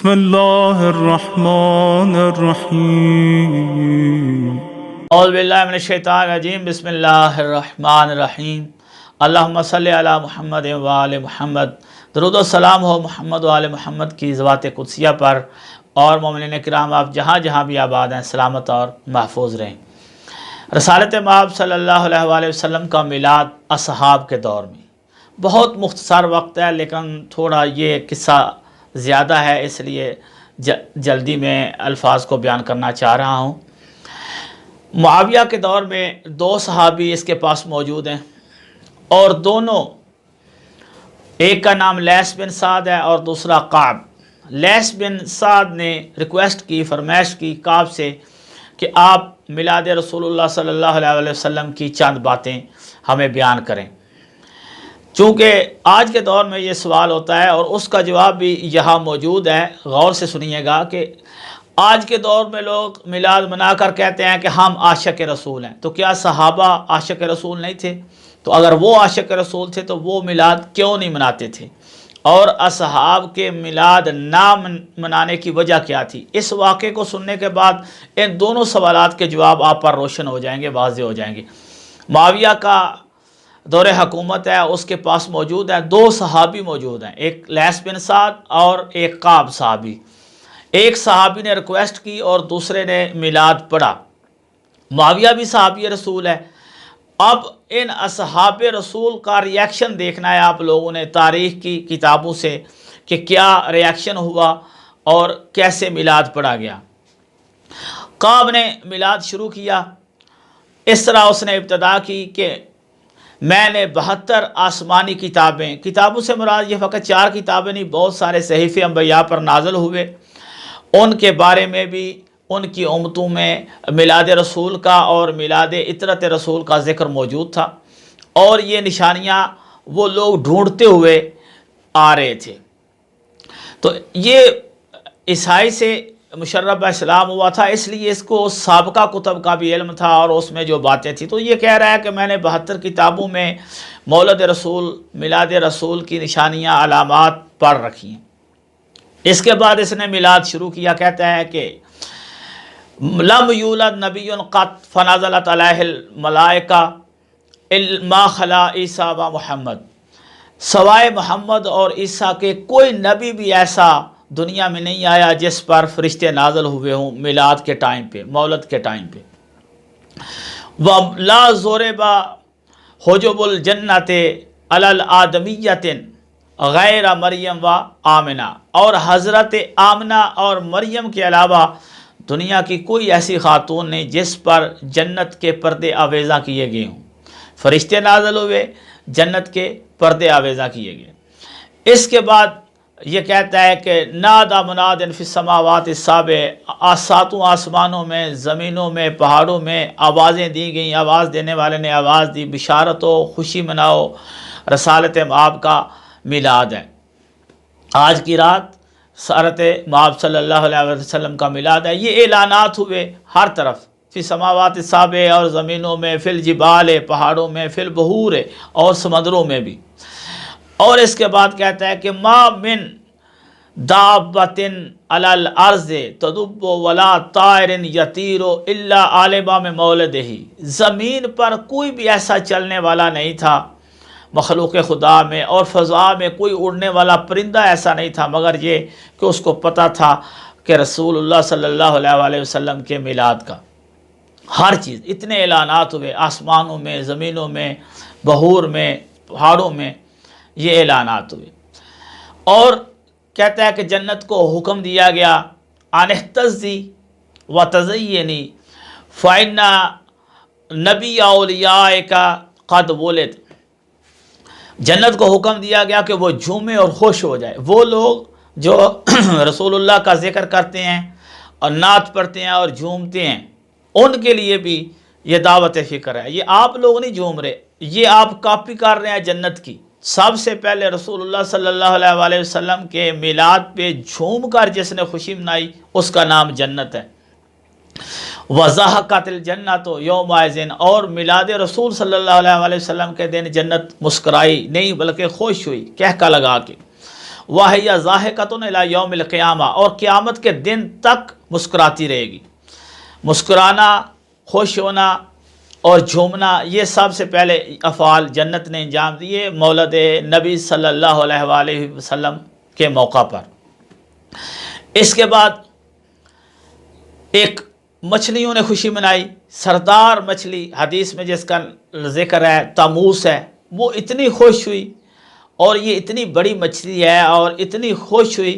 بسم اللہ الرحمن الرحیم اعوذ باللہ من الشیطان الرجیم بسم اللہ الرحمن الرحیم اللہم صلی علی محمد و آل محمد۔ درود و سلام ہو محمد و آل محمد کی ذوات قدسیہ پر، اور مومنین کرام آپ جہاں جہاں بھی آباد ہیں سلامت اور محفوظ رہیں۔ رسالت مآب صلی اللہ علیہ وآلہ وسلم کا میلاد اصحاب کے دور میں بہت مختصر وقت ہے، لیکن تھوڑا یہ قصہ زیادہ ہے، اس لیے جلدی میں الفاظ کو بیان کرنا چاہ رہا ہوں۔ معاویہ کے دور میں دو صحابی اس کے پاس موجود ہیں، اور دونوں، ایک کا نام لیث بن سعد ہے اور دوسرا کعب۔ لیث بن سعد نے ریکویسٹ کی، فرمائش کی کعب سے کہ آپ میلاد رسول اللہ صلی اللہ علیہ وسلم کی چند باتیں ہمیں بیان کریں، چونکہ آج کے دور میں یہ سوال ہوتا ہے، اور اس کا جواب بھی یہاں موجود ہے۔ غور سے سنیے گا کہ آج کے دور میں لوگ میلاد منا کر کہتے ہیں کہ ہم عاشق رسول ہیں، تو کیا صحابہ عاشق رسول نہیں تھے؟ تو اگر وہ عاشق رسول تھے تو وہ میلاد کیوں نہیں مناتے تھے؟ اور اصحاب کے میلاد نہ منانے کی وجہ کیا تھی؟ اس واقعے کو سننے کے بعد ان دونوں سوالات کے جواب آپ پر روشن ہو جائیں گے، واضح ہو جائیں گے۔ معاویہ کا دور حکومت ہے، اس کے پاس موجود ہے دو صحابی موجود ہیں، ایک لیث بن سعد اور ایک کعب صحابی۔ ایک صحابی نے ریکویسٹ کی اور دوسرے نے میلاد پڑھا۔ معاویہ بھی صحابی رسول ہے۔ اب ان اصحاب رسول کا ریاکشن دیکھنا ہے آپ لوگوں نے تاریخ کی کتابوں سے کہ کیا ریاکشن ہوا اور کیسے میلاد پڑھا گیا۔ کعب نے میلاد شروع کیا، اس طرح اس نے ابتدا کی کہ میں نے 72 آسمانی کتابوں سے مراد یہ فقط 4 کتابیں نہیں، بہت سارے صحیفے انبیاء پر نازل ہوئے، ان کے بارے میں بھی ان کی امتوں میں میلاد رسول کا اور میلاد عطرت رسول کا ذکر موجود تھا، اور یہ نشانیاں وہ لوگ ڈھونڈتے ہوئے آ رہے تھے۔ تو یہ عیسائی سے مشرب اسلام ہوا تھا، اس لیے اس کو سابقہ کتب کا بھی علم تھا، اور اس میں جو باتیں تھیں، تو یہ کہہ رہا ہے کہ میں نے 72 کتابوں میں مولد رسول، میلاد رسول کی نشانیاں، علامات پڑھ رکھی ہیں۔ اس کے بعد اس نے میلاد شروع کیا، کہتا ہے کہ لم یولد نبی قط فنزلت علیہ الملائکہ ما خلا عیسیٰ و محمد، سوائے محمد اور عیسیٰ کے کوئی نبی بھی ایسا دنیا میں نہیں آیا جس پر فرشتے نازل ہوئے ہوں میلاد کے ٹائم پہ، مولد کے ٹائم پہ۔ وَلَا ضُرِبَ حُجُبُ الْجَنَّةِ عَلَى الْآدَمِيَّةٍ غیر مریم و آمنہ، اور حضرت آمنہ اور مریم کے علاوہ دنیا کی کوئی ایسی خاتون نہیں جس پر جنت کے پردے آویزاں کیے گئے ہوں۔ فرشتے نازل ہوئے، جنت کے پردے آویزاں کیے گئے۔ اس کے بعد یہ کہتا ہے کہ نادا مناد فی السماوات السابع، ساتوں آسمانوں میں، زمینوں میں، پہاڑوں میں آوازیں دی گئیں، آواز دینے والے نے آواز دی، بشارت ہو، خوشی مناؤ، رسالت مآب کا میلاد ہے۔ آج کی رات رسالت مآب صلی اللہ علیہ وسلم کا میلاد ہے۔ یہ اعلانات ہوئے ہر طرف، فی السماوات السابع، اور زمینوں میں، فی الجبال، پہاڑوں میں، فی البحور، اور سمندروں میں بھی۔ اور اس کے بعد کہتا ہے کہ ما من دابۃ علی الارض تدب ولا طائر یطیر الا علی بام مولدہ، زمین پر کوئی بھی ایسا چلنے والا نہیں تھا مخلوق خدا میں، اور فضا میں کوئی اڑنے والا پرندہ ایسا نہیں تھا مگر یہ کہ اس کو پتہ تھا کہ رسول اللہ صلی اللہ علیہ وسلم کے میلاد کا۔ ہر چیز، اتنے اعلانات ہوئے آسمانوں میں، زمینوں میں، بحور میں، پہاڑوں میں، یہ اعلانات ہوئے۔ اور کہتا ہے کہ جنت کو حکم دیا گیا ان اہتزی و تزینی فإن نبی اولیائک قد ولد، جنت کو حکم دیا گیا کہ وہ جھومے اور خوش ہو جائے۔ وہ لوگ جو رسول اللہ کا ذکر کرتے ہیں اور نعت پڑھتے ہیں اور جھومتے ہیں، ان کے لیے بھی یہ دعوت فکر ہے۔ یہ آپ لوگ نہیں جھوم رہے، یہ آپ کاپی کر رہے ہیں جنت کی۔ سب سے پہلے رسول اللہ صلی اللہ علیہ وسلم کے میلاد پہ جھوم کر جس نے خوشی منائی، اس کا نام جنت ہے۔ وَضَحَكَتِ الْجَنَّةُ يَوْمَئِذٍ، اور میلاد رسول صلی اللہ علیہ وسلم کے دن جنت مسکرائی نہیں بلکہ خوش ہوئی، کہکا لگا کے۔ وَهِيَ ضَاحِكَةٌ إِلَى يَوْمِ الْقِيَامَةِ، اور قیامت کے دن تک مسکراتی رہے گی۔ مسکرانا، خوش ہونا اور جھومنا، یہ سب سے پہلے افعال جنت نے انجام دیے مولد نبی صلی اللہ علیہ وآلہ وسلم کے موقع پر۔ اس کے بعد ایک مچھلیوں نے خوشی منائی، سردار مچھلی حدیث میں جس کا ذکر ہے تاموس ہے، وہ اتنی خوش ہوئی، اور یہ اتنی بڑی مچھلی ہے اور اتنی خوش ہوئی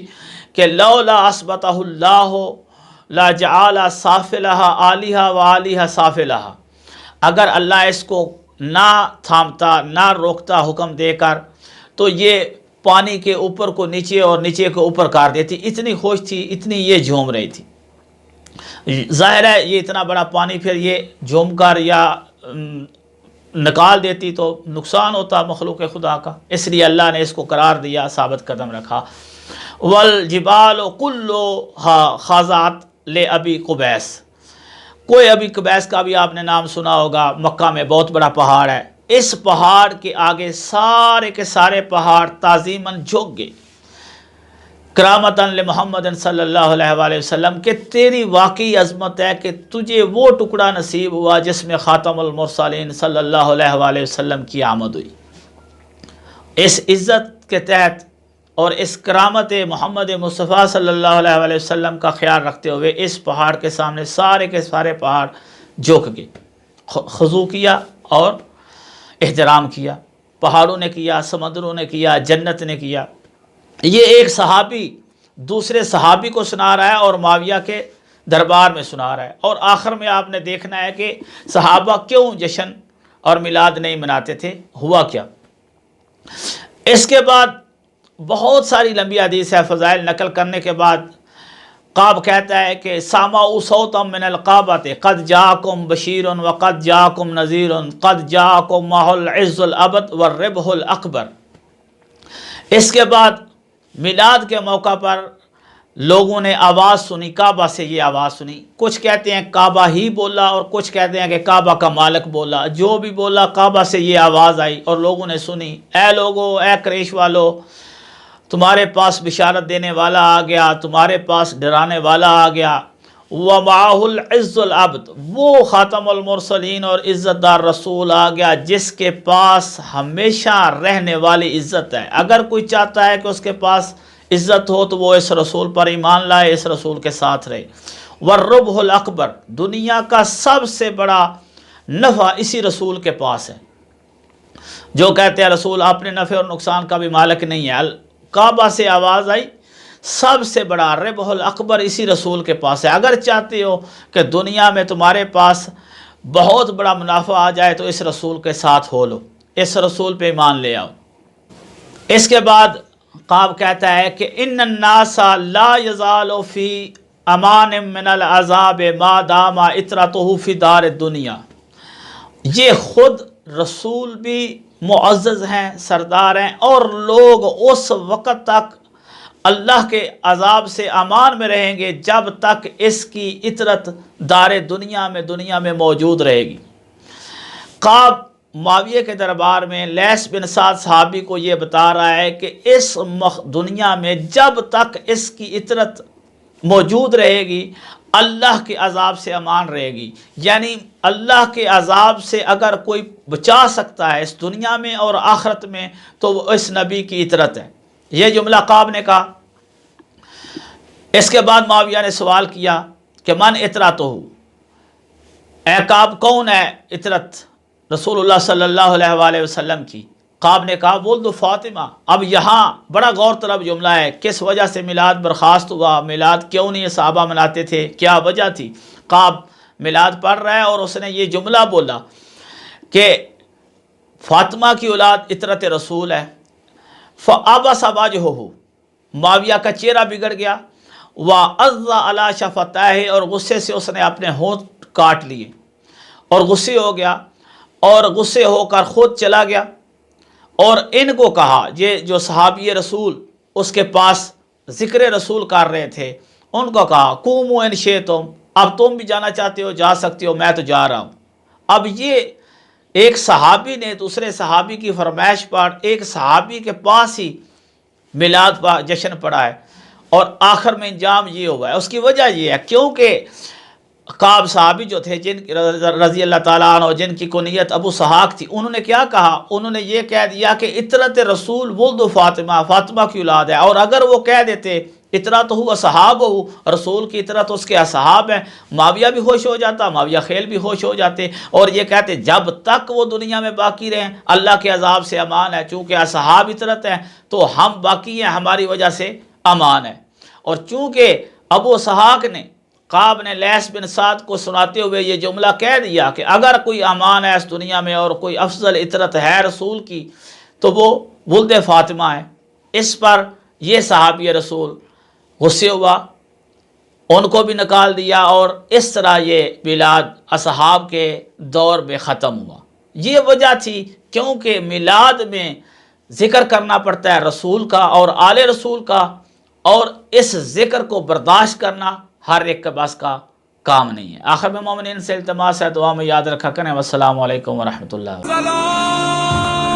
کہ لولا اثبتہ اللہ لا جعل سافلها عالیہا وعالیہا سافلہا، اگر اللہ اس کو نہ تھامتا، نہ روکتا حکم دے کر، تو یہ پانی کے اوپر کو نیچے اور نیچے کو اوپر کر دیتی، اتنی خوش تھی، اتنی یہ جھوم رہی تھی۔ ظاہر ہے یہ اتنا بڑا پانی پھر یہ جھوم کر یا نکال دیتی تو نقصان ہوتا مخلوق خدا کا، اس لیے اللہ نے اس کو قرار دیا، ثابت قدم رکھا۔ والجبال کلھا خاضعت لأبی قبیس، کوئی ابی قبیس کا بھی آپ نے نام سنا ہوگا، مکہ میں بہت بڑا پہاڑ ہے، اس پہاڑ کے آگے سارے کے سارے پہاڑ تعظیماً جھک گئے، کرامتاً لمحمد صلی اللہ علیہ وآلہ وسلم، کہ تیری واقعی عظمت ہے کہ تجھے وہ ٹکڑا نصیب ہوا جس میں خاتم المرسلین صلی اللہ علیہ وآلہ وسلم کی آمد ہوئی۔ اس عزت کے تحت اور اس کرامت محمد مصطفیٰ صلی اللہ علیہ وآلہ وسلم کا خیال رکھتے ہوئے اس پہاڑ کے سامنے سارے کے سارے پہاڑ جھک گئے، خضوع کیا اور احترام کیا، پہاڑوں نے کیا، سمندروں نے کیا، جنت نے کیا۔ یہ ایک صحابی دوسرے صحابی کو سنا رہا ہے اور معاویہ کے دربار میں سنا رہا ہے، اور آخر میں آپ نے دیکھنا ہے کہ صحابہ کیوں جشن اور میلاد نہیں مناتے تھے، ہوا کیا۔ اس کے بعد بہت ساری لمبی حدیث ہے، فضائل نقل کرنے کے بعد قاب کہتا ہے کہ سامعوا صوتا من القابۃ قد جاءکم بشیر وقد جاءکم نذیر قد جاءکم ماہ العز الابد والربح الاکبر۔ اس کے بعد میلاد کے موقع پر لوگوں نے آواز سنی، کعبہ سے یہ آواز سنی، کچھ کہتے ہیں کعبہ ہی بولا اور کچھ کہتے ہیں کہ کعبہ کا مالک بولا، جو بھی بولا کعبہ سے یہ آواز آئی اور لوگوں نے سنی، اے لوگو، اے قریش والو، تمہارے پاس بشارت دینے والا آ گیا، تمہارے پاس ڈرانے والا آ گیا، وَمَعَهُ الْعِزُّ الْعَبْدُ، وہ خاتم المرسلین اور عزت دار رسول آ گیا جس کے پاس ہمیشہ رہنے والی عزت ہے۔ اگر کوئی چاہتا ہے کہ اس کے پاس عزت ہو تو وہ اس رسول پر ایمان لائے، اس رسول کے ساتھ رہے۔ وَالرُّبْحُ الْأَكْبَرُ، دنیا کا سب سے بڑا نفع اسی رسول کے پاس ہے۔ جو کہتے ہیں رسول اپنے نفع اور نقصان کا بھی مالک نہیں ہے، کعبہ سے آواز آئی، سب سے بڑا ربح الاکبر اسی رسول کے پاس ہے۔ اگر چاہتے ہو کہ دنیا میں تمہارے پاس بہت بڑا منافع آ جائے تو اس رسول کے ساتھ ہو لو، اس رسول پہ ایمان لے آؤ۔ اس کے بعد قاب کہتا ہے کہ ان الناس لا یزال فی امان من العذاب ما دام اطرتہ فی دار الدنیا، یہ خود رسول بھی معزز ہیں، سردار ہیں، اور لوگ اس وقت تک اللہ کے عذاب سے امان میں رہیں گے جب تک اس کی اطرت دار دنیا میں موجود رہے گی۔ قاب معاویہ کے دربار میں لیث بن سعد صحابی کو یہ بتا رہا ہے کہ اس دنیا میں جب تک اس کی اطرت موجود رہے گی اللہ کے عذاب سے امان رہے گی، یعنی اللہ کے عذاب سے اگر کوئی بچا سکتا ہے اس دنیا میں اور آخرت میں تو وہ اس نبی کی اطرت ہے۔ یہ جملہ قاب نے کہا۔ اس کے بعد معاویہ نے سوال کیا کہ من اطرتہ، اے قاب کون ہے اطرت رسول اللہ صلی اللہ علیہ وآلہ وسلم کی؟ قاب نے کہا ولد فاطمہ۔ اب یہاں بڑا غور طلب جملہ ہے، کس وجہ سے میلاد برخاست ہوا، میلاد کیوں نہیں صحابہ مناتے تھے، کیا وجہ تھی؟ قاب میلاد پڑھ رہا ہے اور اس نے یہ جملہ بولا کہ فاطمہ کی اولاد اطرت رسول ہے۔ فَأَبَسَ وَجْهُهُ، معاویہ کا چہرہ بگڑ گیا، وَأَضَّ عَلَى شَفَتَيْهِ، اور غصے سے اس نے اپنے ہونٹ کاٹ لیے اور غصے ہو گیا، اور غصے ہو کر خود چلا گیا، اور ان کو کہا، یہ جو صحابی رسول اس کے پاس ذکر رسول کر رہے تھے، ان کو کہا قوموا ان شئتم، اب تم بھی جانا چاہتے ہو جا سکتے ہو، میں تو جا رہا ہوں۔ اب یہ ایک صحابی نے دوسرے صحابی کی فرمائش پر ایک صحابی کے پاس ہی میلاد کا جشن پڑھا ہے، اور آخر میں انجام یہ ہوا ہے۔ اس کی وجہ یہ ہے کیونکہ کعب صحابی جو تھے جن رضی اللہ تعالیٰ عنہ، جن کی کنیت ابو سحاق تھی، انہوں نے کیا کہا؟ انہوں نے یہ کہہ دیا کہ اطرت رسول ولد فاطمہ، فاطمہ کی اولاد ہے، اور اگر وہ کہہ دیتے اطرت ہو اصحاب ہو، رسول کی اطرت اس کے اصحاب ہیں، معاویہ بھی خوش ہو جاتا، معاویہ خیل بھی خوش ہو جاتے، اور یہ کہتے جب تک وہ دنیا میں باقی رہیں اللہ کے عذاب سے امان ہے، چونکہ اصحاب اطرت ہیں تو ہم باقی ہیں، ہماری وجہ سے امان ہے۔ اور چونکہ ابو اسحاق نے، کعب نے لیث بن سعد کو سناتے ہوئے یہ جملہ کہہ دیا کہ اگر کوئی امان ہے اس دنیا میں اور کوئی افضل اطرت ہے رسول کی تو وہ ولد فاطمہ ہے، اس پر یہ صحابی رسول غصے ہوا، ان کو بھی نکال دیا، اور اس طرح یہ میلاد اصحاب کے دور میں ختم ہوا۔ یہ وجہ تھی کیونکہ میلاد میں ذکر کرنا پڑتا ہے رسول کا اور آل رسول کا، اور اس ذکر کو برداشت کرنا ہر ایک کے بس کا کام نہیں ہے۔ آخر میں مومنین سے التماس ہے دعا میں یاد رکھا کریں۔ والسلام علیکم ورحمۃ اللہ۔